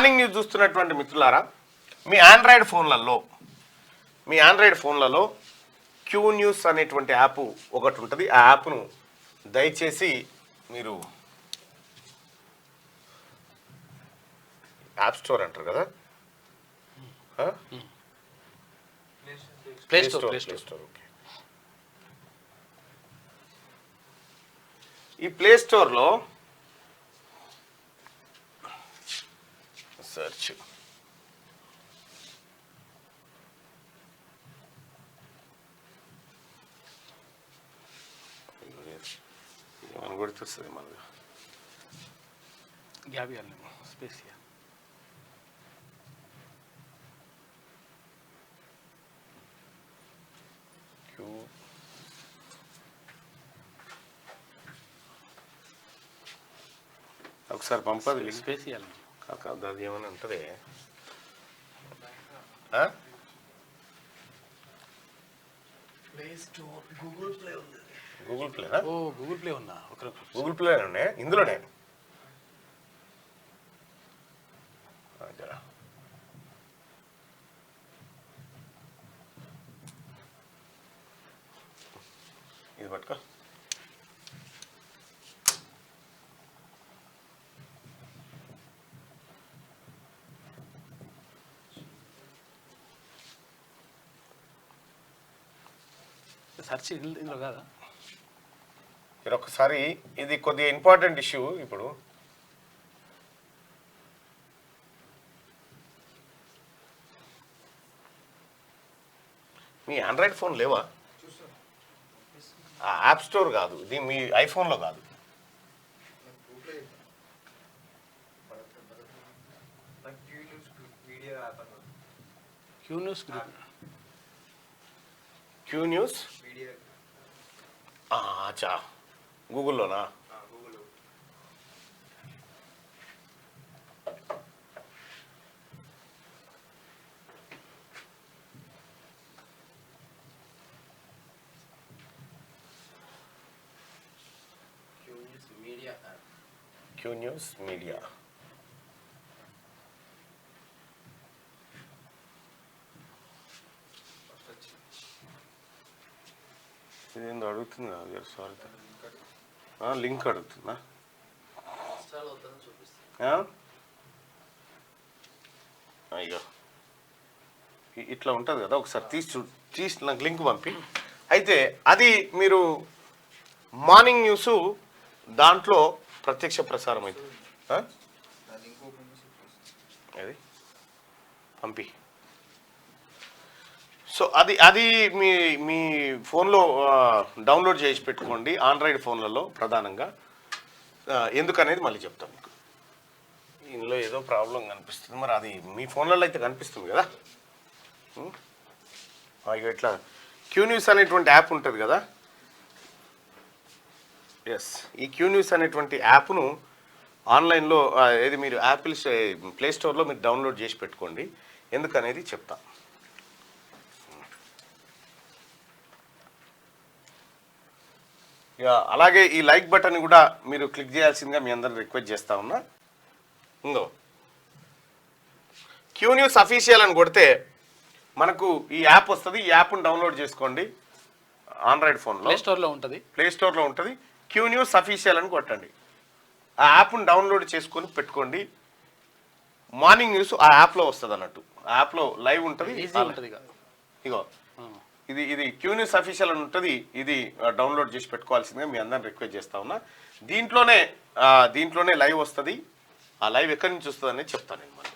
Morning news చూస్తున్నటువంటి మిత్రులారా, మీ Android ఫోన్లలో క్యూ న్యూస్ అనేటువంటి యాప్ ఒకటి ఉంటుంది. ఆ యాప్ను దయచేసి మీరు యాప్ స్టోర్ అంటారు కదా, ప్లే స్టోర్. ఓకే, ఈ ప్లే స్టోర్లో సెర్చ్ ఏమని గుర్తొస్తుంది మనకు గ్యాబ్ స్పేస్ క్యూ ఒకసారి పంపది స్పేస్ ఇవ్వాలి కాదు, అది ఏమని ఉంటుంది. గూగుల్ ప్లేనా? ఓ గూగుల్ ప్లే ఉన్నా, గూగుల్ ప్లే ఉన్నాయి ఇందులోనే. ఇది పట్టుకో. సెర్చ్ ఇందులో కాదా? మీరు ఒకసారి, ఇది కొద్దిగా ఇంపార్టెంట్ ఇష్యూ. ఇప్పుడు మీ ఆండ్రాయిడ్ ఫోన్ లేవా? యాప్ స్టోర్ కాదు, ఇది మీ ఐఫోన్లో కాదు. క్యూ న్యూస్ అచ్చా, గూగుల్లోనా? Q news media. ఇదేందో అడుగుతుంది కదా, సారీ, లింక్ అడుగుతుందా? అయ్యో, ఇట్లా ఉంటుంది కదా, ఒకసారి తీసి నాకు లింక్ పంపి. అయితే అది మీరు మార్నింగ్ న్యూస్ దాంట్లో ప్రత్యక్ష ప్రసారం అవుతుంది. అది పంపి. సో అది మీ మీ ఫోన్లో డౌన్లోడ్ చేసి పెట్టుకోండి, ఆండ్రాయిడ్ ఫోన్లలో ప్రధానంగా. ఎందుకనేది మళ్ళీ చెప్తాను మీకు. ఇందులో ఏదో ప్రాబ్లం కనిపిస్తుంది, మరి అది మీ ఫోన్లలో అయితే కనిపిస్తుంది కదా. ఇట్లా క్యూ న్యూస్ అనేటువంటి యాప్ ఉంటుంది కదా. ఎస్, ఈ క్యూ న్యూస్ అనేటువంటి యాప్ను ఆన్లైన్లో ఏది మీరు యాపిల్ ప్లే స్టోర్లో మీరు డౌన్లోడ్ చేసి పెట్టుకోండి. ఎందుకనేది చెప్తా. అలాగే ఈ లైక్ బటన్ కూడా మీరు క్లిక్ చేయాల్సిందిగా మీ అందరిని రిక్వెస్ట్ చేస్తా ఉన్నా. ఇంకో క్యూ న్యూస్ అఫీషియల్ అని కొడితే మనకు ఈ యాప్ వస్తుంది. ఈ యాప్ను డౌన్లోడ్ చేసుకోండి ఆండ్రాయిడ్ ఫోన్లో. ప్లే స్టోర్లో ఉంటుంది. క్యూ న్యూస్ అఫీషియల్ అని కొట్టండి. ఆ యాప్ను డౌన్లోడ్ చేసుకొని పెట్టుకోండి. మార్నింగ్ న్యూస్ ఆ యాప్లో వస్తుంది అన్నట్టు. ఆ యాప్లో లైవ్ ఉంటుంది. ఇగో ఇది క్యూ న్యూస్ అఫీషియల్ అని ఉంటుంది. ఇది డౌన్లోడ్ చేసి పెట్టుకోవాల్సిందిగా మీ అందరిని రిక్వెస్ట్ చేస్తా ఉన్నా. దీంట్లోనే లైవ్ వస్తుంది. ఆ లైవ్ ఎక్కడి నుంచి వస్తుంది అనేది చెప్తాను నేను.